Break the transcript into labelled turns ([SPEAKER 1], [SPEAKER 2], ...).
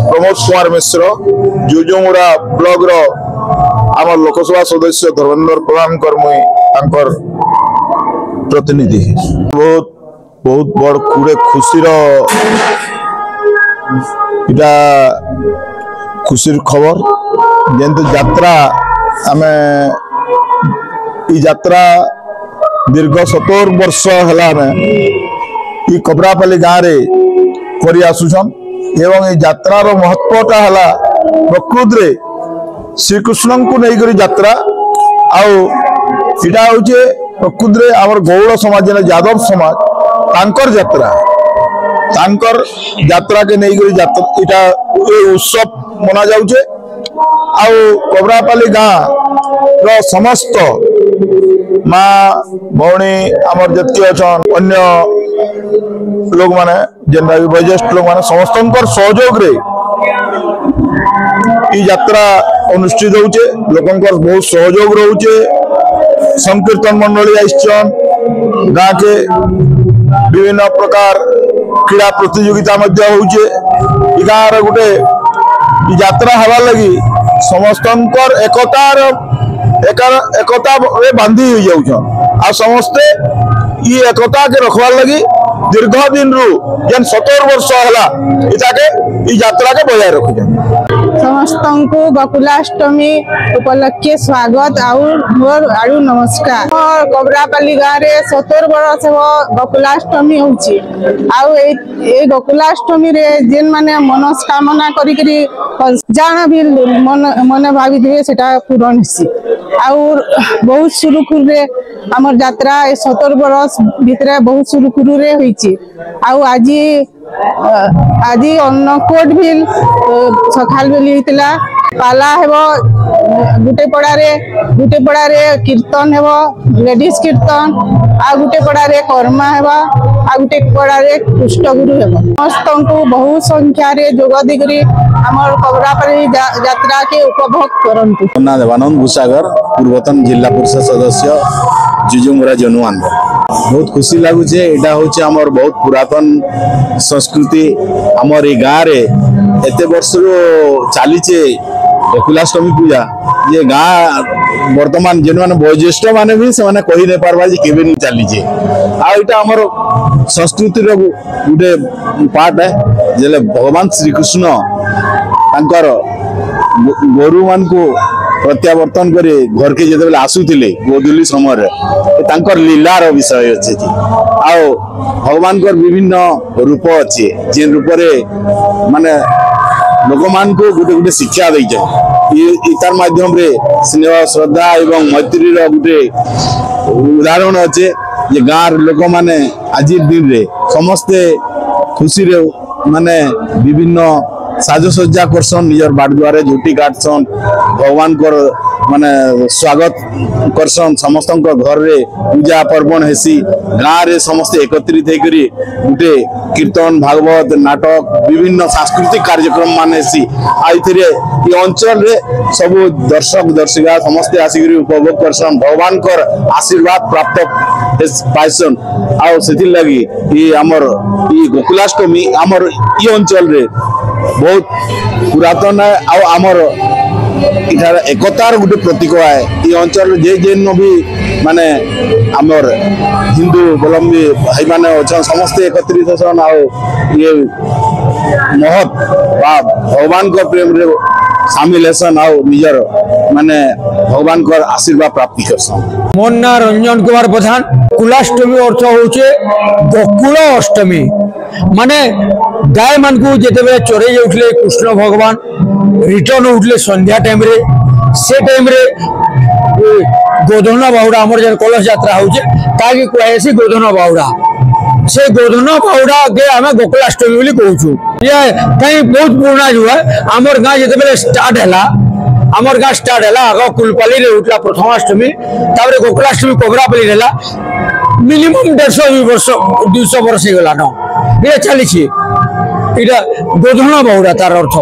[SPEAKER 1] Pramod Kumar Mishra Jujumura blog रो आम लोकसभा सदस्य धर्मेंद्र प्रधान मुई प्रतिनिधि बहुत बहुत बड़ कुड़े खुशी इटा खुशी खबर जेंतु यात्रा आमे यात्रा दीर्घ 70 वर्ष है कबरापाली गाँव रे करी आसुछन एवं ये यात्रार महत्वटा है प्रकृत रे श्रीकृष्ण को नहीं करी यात्रा आउटा हूँ प्रकृत रे आमर गौड़ समाज यादव समाज तांकर यात्रा के नहीं करी इटा उत्सव मना जाउछे कबरापाली गाँव रो समस्त माँ भौणी आमर जति अच्छा अन्य लोग माने जेनरा वयोज्येष्ठ लोग माने समस्त सहयोग रे यात्रा अनुष्ठित होचे लोकंकर बहुत सहयोग रोचे संकीर्तन मंडली आइछन गाँ के विभिन्न प्रकार क्रीड़ा प्रतियोगिता मध्य होचे गाँव गोटे यात्रा हवा लगी समस्तंकर एकता बांधी हो जाउछन आ समस्ते ये एकता के रखवार लगी दीर्घ दिन रु जेन 70 वर्ष हला इताके ई यात्रा के बजाय रखुछन
[SPEAKER 2] समस्त को गोकुलाष्टमी उपलक्षे स्वागत और मोर आड़ू नमस्कार कबरापाली गाँव रे 70 वर्ष गोकुलाष्टमी होची आउ ए गोकुलाष्टमी रे जेन माने मनस्कामना करी करी जाना भी मन भावी दिए सेटा पूर्ण हिसी और बहुत सुरुखुरु रे हमर यात्रा 70 वर्ष भीतर बहुत सुरुखुरु रे होईची आउ आज अन्नकोट भी सकाल बेली होता पाला हेबो गुटे पड़ा रे कीर्तन हेबो लेडीज कीर्तन आ गुटे पड़ा रे कर्मा हेबा आ गुटे पड़ा रे कृष्णगुरु हेबो समस्त को बहुत संख्या रे जोग दिगरी हमर कबरापाली यात्रा के उपभोग करंतु।
[SPEAKER 3] देवानंद भूसागर पूर्वतन जिला परिषद सदस्य जुजुमुरा जनुआन बहुत खुशी लगुचे एटा होचे हमर बहुत पुरातन संस्कृति हमर ए गाँव रे एते वर्ष चलीचे गोकुलाष्टमी पूजा ये गाँ वर्तमान जेन माने वयोज्येष्ठ माने भी से माने कहि नै पारबा जे केबे नि चलीचे आ एटा हमर संस्कृति रो गुटे पार्ट है जेले भगवान श्री कृष्ण तांकर गोरु मान को प्रत्यावर्तन करे घर के जेते बेले आसुथिले गोदुली समय तांकर लीलार विषय अछि आओ भगवान को विभिन्न रूप अछि जेन रूप रे माने लोक मान को गुटे गुटे शिक्षा दै छै तार माध्यम रे स्नेह श्रद्धा एवं मैत्री रो गुटे उदाहरण अछि जे गाँव लोक माने आज दिन रे समस्ते खुशी रे माने विभिन्न साजसज्जा करसन निजर बाट द्वारे झुटी काटसन भगवान को माने स्वागत करसन समस्त घर रे पूजा पर्वण हेसी गाँव रे समस्ते एकत्रित होकर गुटे कीर्तन भागवत नाटक विभिन्न सांस्कृतिक कार्यक्रम मान हेसी ये अंचल रे सब दर्शक दर्शिका समस्ते आसिक उपभोग करसन भगवान को आशीर्वाद प्राप्त पाइसन आउ से लगी ये आमर ये गोकुलाष्टमी आमर ये अंचल रे बहुत पुरातन है आउ आमर इधर एकतार गुटे प्रतीक है ये अंचल जे जेन भी माने आमर हिंदू अवलंबी भाई माने अच्छा समस्ते एकत्रित होसन आउ ये महत भगवान को प्रेम रे शामिल हेसन आउ निजर माने भगवान को आशीर्वाद प्राप्ति करसन।
[SPEAKER 4] मोर ना रंजन कुमार प्रधान कुलाष्टमी अर्थ होचे गोकुल अष्टमी माने गाय मान को जेते चोरे उठले कृष्ण भगवान रिटर्न उठले संध्या टाइम रे से टाइम रे गोधन बाहुड़ा हमर जन कलश यात्रा होचे ताकि कहसी गोधन बाहुड़ा से गोधन बाहुड़ा के हमें गोकुलाष्टमी बोली कहूछु ये कहीं बहुत पुराना जो है हमर गाँ जेते स्टार्ट हैला हमर गाँ स्टार्ट हैला आग कुलपाली रे उठला प्रथमाष्टमी तापर गोकुलाष्टमी कबरापाली रहला मिनिमम 150 वर्ष गला न ये चली गोधन बाहुड़ा तार अर्थ